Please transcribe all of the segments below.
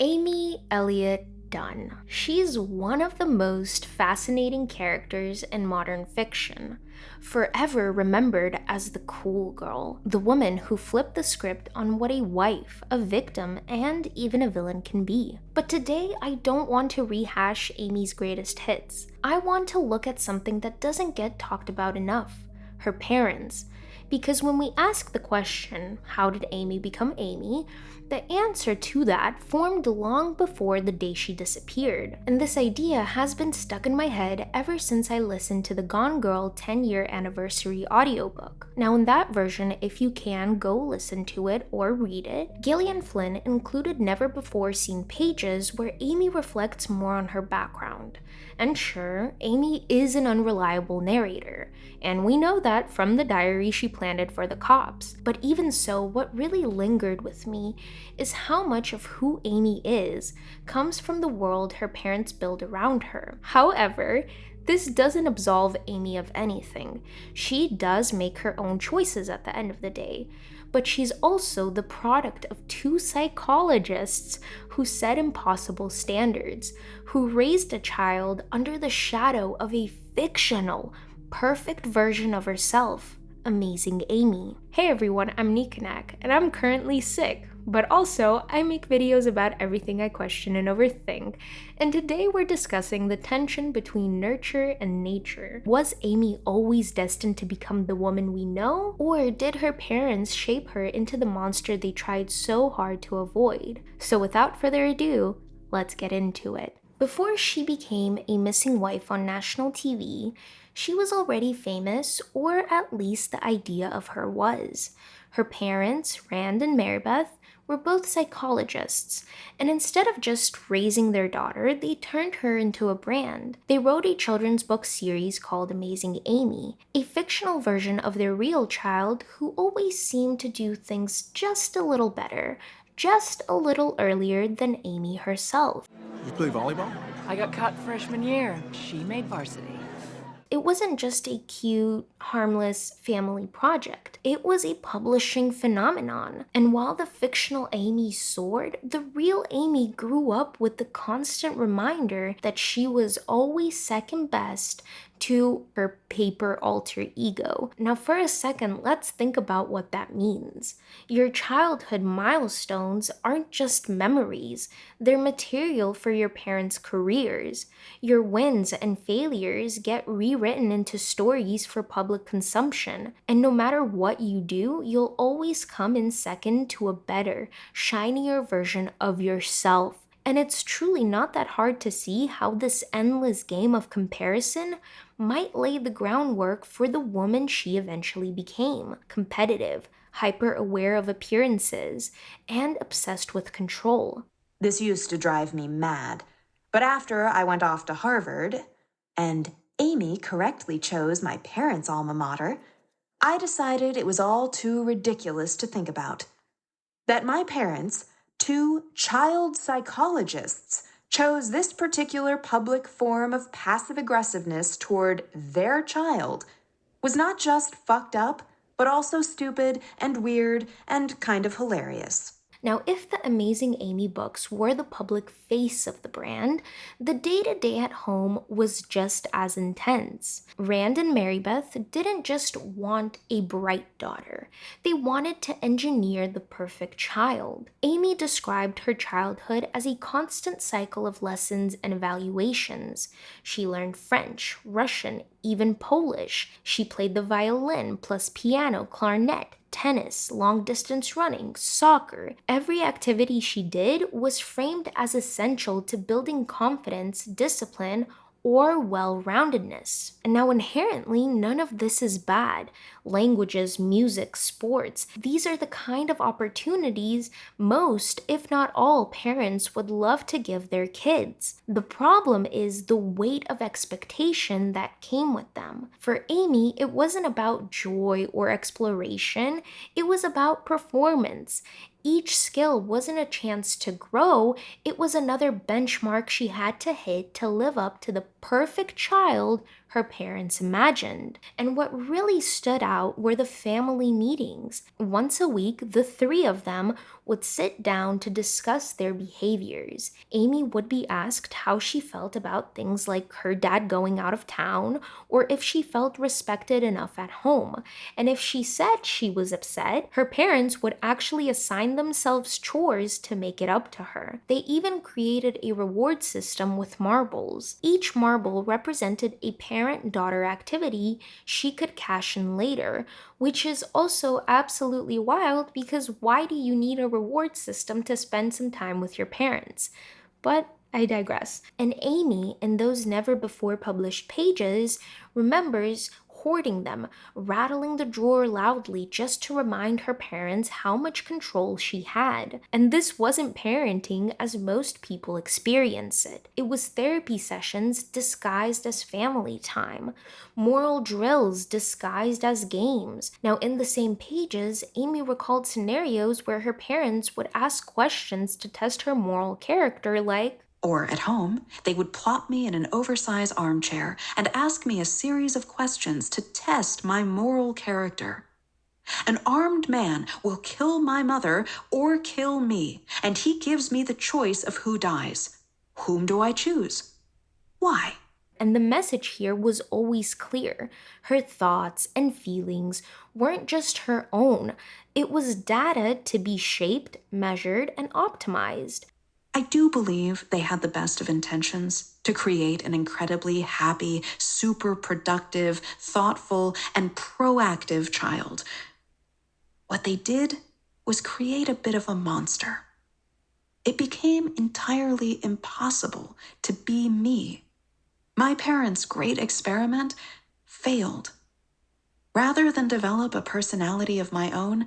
Amy Elliott Dunne. She's one of the most fascinating characters in modern fiction, forever remembered as the cool girl, the woman who flipped the script on what a wife, a victim, and even a villain can be. But today, I don't want to rehash Amy's greatest hits. I want to look at something that doesn't get talked about enough: her parents. Because when we ask the question, how did Amy become Amy? The answer to that formed long before the day she disappeared, and this idea has been stuck in my head ever since I listened to the Gone Girl 10-year anniversary audiobook. Now in that version, if you can, go listen to it or read it, Gillian Flynn included never-before-seen pages where Amy reflects more on her background. And sure, Amy is an unreliable narrator, and we know that from the diary she planted for the cops. But even so, what really lingered with me is how much of who Amy is comes from the world her parents build around her. However, this doesn't absolve Amy of anything. She does make her own choices at the end of the day, but she's also the product of two psychologists who set impossible standards, who raised a child under the shadow of a fictional, perfect version of herself, Amazing Amy. Hey everyone, I'm Nikanak, and I'm currently sick, but also I make videos about everything I question and overthink, and today we're discussing the tension between nurture and nature. Was Amy always destined to become the woman we know, or did her parents shape her into the monster they tried so hard to avoid? So without further ado, let's get into it. Before she became a missing wife on national TV, she was already famous, or at least the idea of her was. Her parents, Rand and Marybeth, were both psychologists, and instead of just raising their daughter, they turned her into a brand. They wrote a children's book series called Amazing Amy, a fictional version of their real child who always seemed to do things just a little better, just a little earlier than Amy herself. You play volleyball? I got cut freshman year. She made varsity. It wasn't just a cute, harmless family project. It was a publishing phenomenon. And while the fictional Amy soared, the real Amy grew up with the constant reminder that she was always second best to her paper alter ego. Now for a second, let's think about what that means. Your childhood milestones aren't just memories, they're material for your parents' careers. Your wins and failures get rewritten into stories for public consumption, and no matter what you do, you'll always come in second to a better, shinier version of yourself. And it's truly not that hard to see how this endless game of comparison might lay the groundwork for the woman she eventually became: competitive, hyper-aware of appearances, and obsessed with control. This used to drive me mad, but after I went off to Harvard, and Amy correctly chose my parents' alma mater, I decided it was all too ridiculous to think about. That my parents, two child psychologists, chose this particular public form of passive aggressiveness toward their child was not just fucked up, but also stupid and weird and kind of hilarious. Now, if the Amazing Amy books were the public face of the brand, the day-to-day at home was just as intense. Rand and Marybeth didn't just want a bright daughter, they wanted to engineer the perfect child. Amy described her childhood as a constant cycle of lessons and evaluations. She learned French, Russian, even Polish. She played the violin plus piano, clarinet, tennis, long-distance running, soccer. Every activity she did was framed as essential to building confidence, discipline, or well-roundedness. And now inherently, none of this is bad. Languages, music, sports, these are the kind of opportunities most, if not all, parents would love to give their kids. The problem is the weight of expectation that came with them. For Amy, it wasn't about joy or exploration, it was about performance. Each skill wasn't a chance to grow, it was another benchmark she had to hit to live up to the perfect child her parents imagined. And what really stood out were the family meetings. Once a week, the three of them would sit down to discuss their behaviors. Amy would be asked how she felt about things like her dad going out of town, or if she felt respected enough at home. And if she said she was upset, her parents would actually assign themselves chores to make it up to her. They even created a reward system with marbles. Each marble represented a parent-daughter activity she could cash in later, which is also absolutely wild because why do you need a reward system to spend some time with your parents? But I digress. And Amy, in those never before published pages, remembers hoarding them, rattling the drawer loudly just to remind her parents how much control she had. And this wasn't parenting as most people experience it. It was therapy sessions disguised as family time, moral drills disguised as games. Now, in the same pages, Amy recalled scenarios where her parents would ask questions to test her moral character, like, or at home, they would plop me in an oversized armchair and ask me a series of questions to test my moral character. An armed man will kill my mother or kill me, and he gives me the choice of who dies. Whom do I choose? Why? And the message here was always clear. Her thoughts and feelings weren't just her own. It was data to be shaped, measured, and optimized. I do believe they had the best of intentions to create an incredibly happy, super productive, thoughtful, and proactive child. What they did was create a bit of a monster. It became entirely impossible to be me. My parents' great experiment failed. Rather than develop a personality of my own,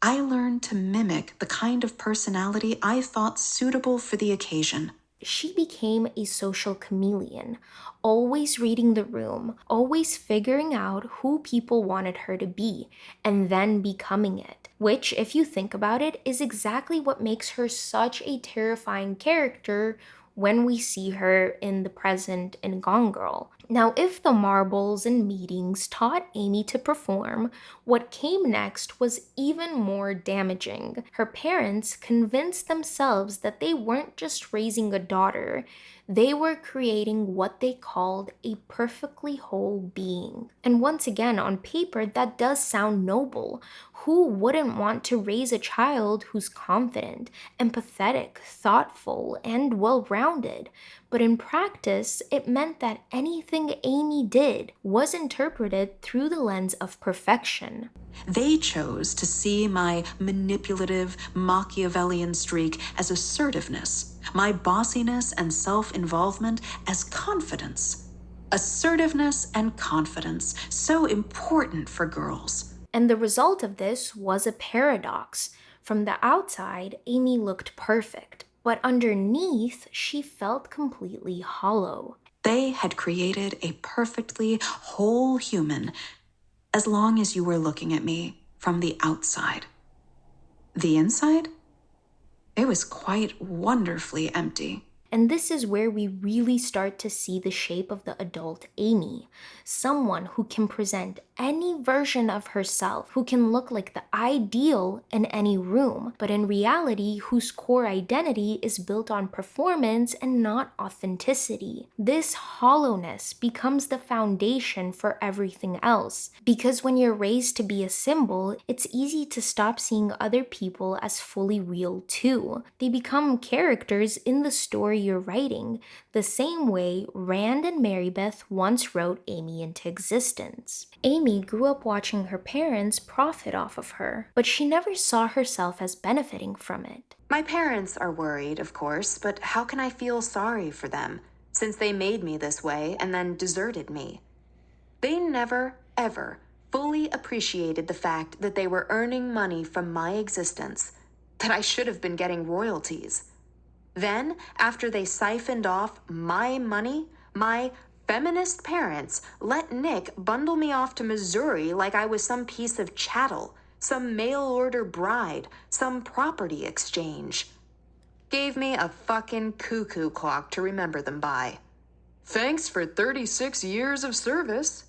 I learned to mimic the kind of personality I thought suitable for the occasion. She became a social chameleon, always reading the room, always figuring out who people wanted her to be, and then becoming it. Which, if you think about it, is exactly what makes her such a terrifying character when we see her in the present in Gone Girl. Now, if the marbles and meetings taught Amy to perform, what came next was even more damaging. Her parents convinced themselves that they weren't just raising a daughter, they were creating what they called a perfectly whole being. And once again, on paper, that does sound noble. Who wouldn't want to raise a child who's confident, empathetic, thoughtful, and well-rounded? But in practice, it meant that anything Amy did was interpreted through the lens of perfection. They chose to see my manipulative, Machiavellian streak as assertiveness, my bossiness and self-involvement as confidence. Assertiveness and confidence, so important for girls. And the result of this was a paradox. From the outside, Amy looked perfect, but underneath, she felt completely hollow. They had created a perfectly whole human, as long as you were looking at me from the outside. The inside? It was quite wonderfully empty. And this is where we really start to see the shape of the adult Amy. Someone who can present any version of herself, who can look like the ideal in any room, but in reality, whose core identity is built on performance and not authenticity. This hollowness becomes the foundation for everything else. Because when you're raised to be a symbol, it's easy to stop seeing other people as fully real too. They become characters in the story you're writing, the same way Rand and Marybeth once wrote Amy into existence. Amy grew up watching her parents profit off of her, but she never saw herself as benefiting from it. My parents are worried, of course, but how can I feel sorry for them, since they made me this way and then deserted me? They never, ever fully appreciated the fact that they were earning money from my existence, that I should have been getting royalties. Then, after they siphoned off my money, my feminist parents let Nick bundle me off to Missouri like I was some piece of chattel, some mail-order bride, some property exchange. Gave me a fucking cuckoo clock to remember them by. Thanks for 36 years of service.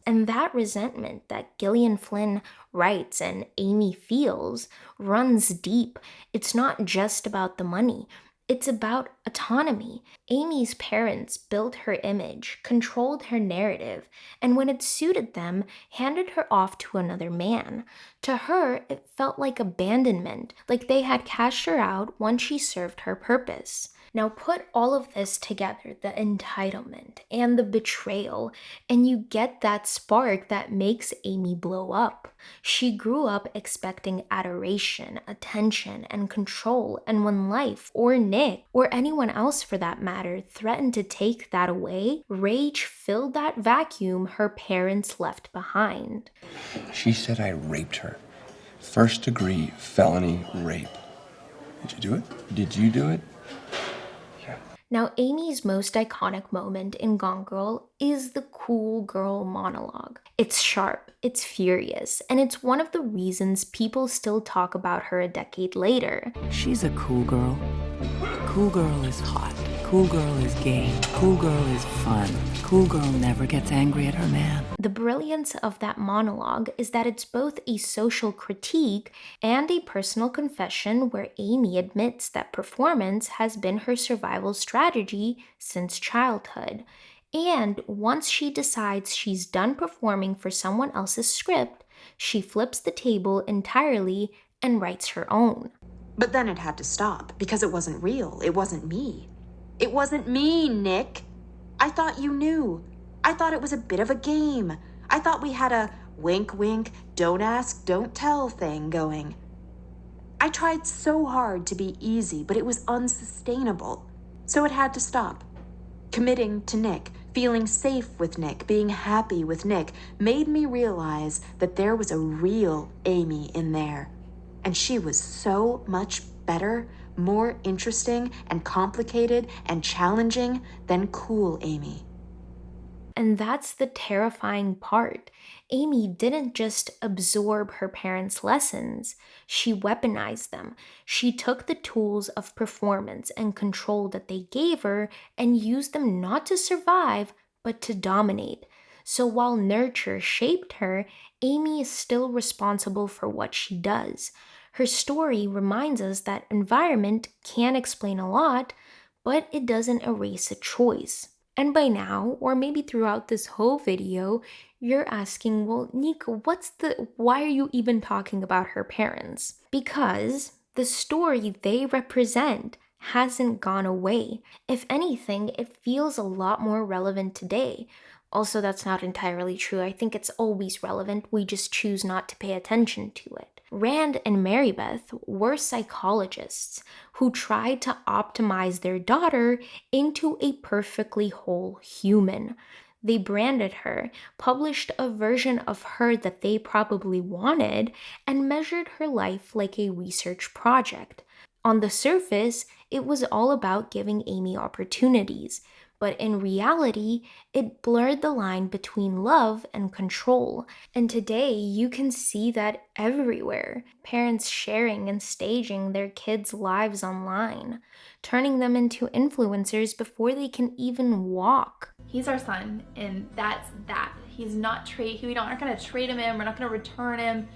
And that resentment that Gillian Flynn writes and Amy feels runs deep. It's not just about the money, it's about autonomy. Amy's parents built her image, controlled her narrative, and when it suited them, handed her off to another man. To her, it felt like abandonment, like they had cashed her out once she served her purpose. Now put all of this together, the entitlement and the betrayal, and you get that spark that makes Amy blow up. She grew up expecting adoration, attention, and control, and when life, or Nick, or anyone else for that matter, threatened to take that away, rage filled that vacuum her parents left behind. She said I raped her. First degree felony rape. Did you do it? Did you do it? Now, Amy's most iconic moment in Gone Girl is the cool girl monologue. It's sharp, it's furious, and it's one of the reasons people still talk about her a decade later. She's a cool girl. Cool girl is hot. Cool girl is gay. Cool girl is fun. Cool girl never gets angry at her man. The brilliance of that monologue is that it's both a social critique and a personal confession where Amy admits that performance has been her survival strategy since childhood. And once she decides she's done performing for someone else's script, she flips the table entirely and writes her own. But then it had to stop because it wasn't real. It wasn't me. It wasn't me, Nick. I thought you knew. I thought it was a bit of a game. I thought we had a wink, wink, don't ask, don't tell thing going. I tried so hard to be easy, but it was unsustainable. So it had to stop. Committing to Nick, feeling safe with Nick, being happy with Nick, made me realize that there was a real Amy in there. And she was so much better, more interesting and complicated and challenging than cool Amy. And that's the terrifying part. Amy didn't just absorb her parents' lessons, she weaponized them. She took the tools of performance and control that they gave her and used them not to survive, but to dominate. So while nurture shaped her, Amy is still responsible for what she does. Her story reminds us that environment can explain a lot, but it doesn't erase a choice. And by now, or maybe throughout this whole video, you're asking, well, Nico, why are you even talking about her parents? Because the story they represent hasn't gone away. If anything, it feels a lot more relevant today. Also, that's not entirely true. I think it's always relevant. We just choose not to pay attention to it. Rand and Marybeth were psychologists who tried to optimize their daughter into a perfectly whole human. They branded her, published a version of her that they probably wanted, and measured her life like a research project. On the surface, it was all about giving Amy opportunities, but in reality, it blurred the line between love and control. And today, you can see that everywhere. Parents sharing and staging their kids' lives online, turning them into influencers before they can even walk. He's our son, and that's that. He's not we're not gonna trade him in, we're not gonna return him.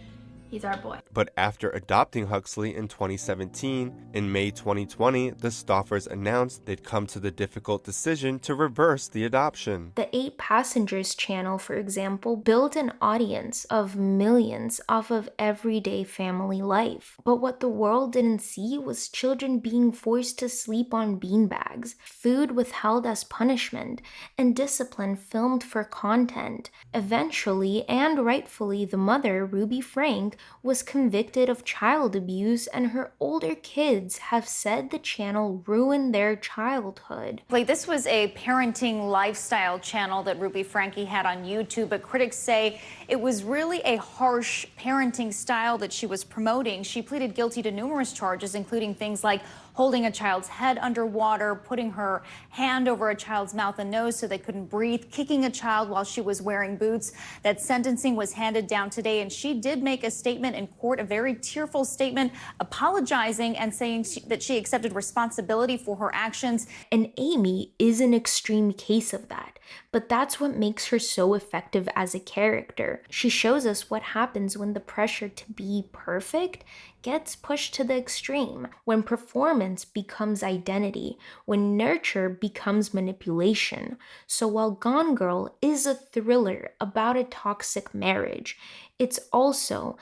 He's our boy. But after adopting Huxley in 2017, in May 2020, the Stoffers announced they'd come to the difficult decision to reverse the adoption. The 8 Passengers channel, for example, built an audience of millions off of everyday family life. But what the world didn't see was children being forced to sleep on beanbags, food withheld as punishment, and discipline filmed for content. Eventually, and rightfully, the mother, Ruby Frank, was convicted of child abuse, and her older kids have said the channel ruined their childhood. This was a parenting lifestyle channel that Ruby Franke had on YouTube, but critics say it was really a harsh parenting style that she was promoting. She pleaded guilty to numerous charges, including things like holding a child's head underwater, putting her hand over a child's mouth and nose so they couldn't breathe, kicking a child while she was wearing boots. That sentencing was handed down today, and she did make a statement in court, a very tearful statement, apologizing and saying that she accepted responsibility for her actions. And Amy is an extreme case of that, but that's what makes her so effective as a character. She shows us what happens when the pressure to be perfect gets pushed to the extreme, when performance becomes identity, when nurture becomes manipulation. So while Gone Girl is a thriller about a toxic marriage, it's also,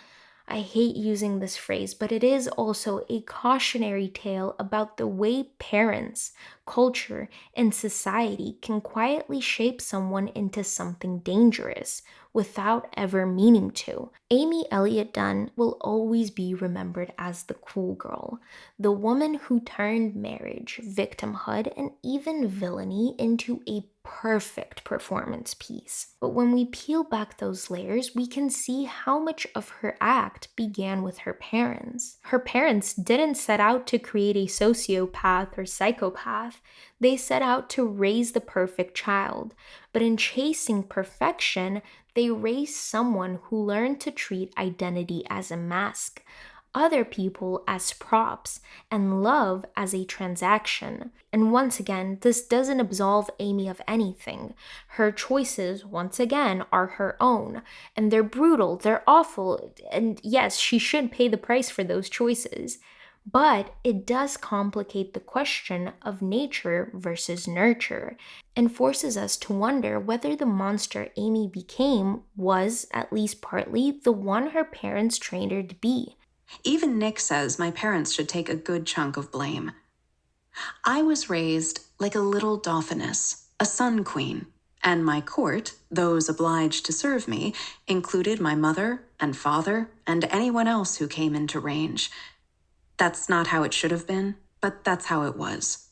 I hate using this phrase, but it is also a cautionary tale about the way parents, culture, and society can quietly shape someone into something dangerous without ever meaning to. Amy Elliott Dunne will always be remembered as the cool girl, the woman who turned marriage, victimhood, and even villainy into a perfect performance piece. But when we peel back those layers, we can see how much of her act began with her parents. Her parents didn't set out to create a sociopath or psychopath. They set out to raise the perfect child. But in chasing perfection, they raised someone who learned to treat identity as a mask, other people as props, and love as a transaction. And once again, this doesn't absolve Amy of anything. Her choices, once again, are her own, and they're brutal, they're awful, and yes, she should pay the price for those choices. But it does complicate the question of nature versus nurture, and forces us to wonder whether the monster Amy became was, at least partly, the one her parents trained her to be. Even Nick says my parents should take a good chunk of blame. I was raised like a little dauphiness, a sun queen, and my court, those obliged to serve me, included my mother and father and anyone else who came into range. That's not how it should have been, but that's how it was.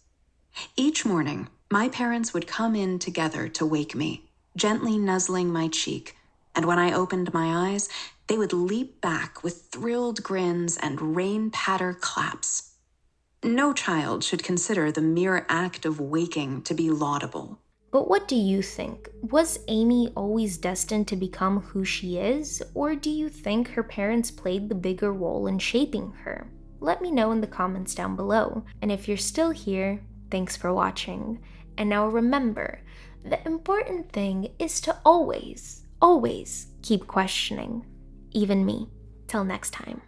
Each morning, my parents would come in together to wake me, gently nuzzling my cheek, and when I opened my eyes, they would leap back with thrilled grins and rain patter claps. No child should consider the mere act of waking to be laudable. But what do you think? Was Amy always destined to become who she is, or do you think her parents played the bigger role in shaping her? Let me know in the comments down below. And if you're still here, thanks for watching. And now remember, the important thing is to always keep questioning. Even me. Till next time.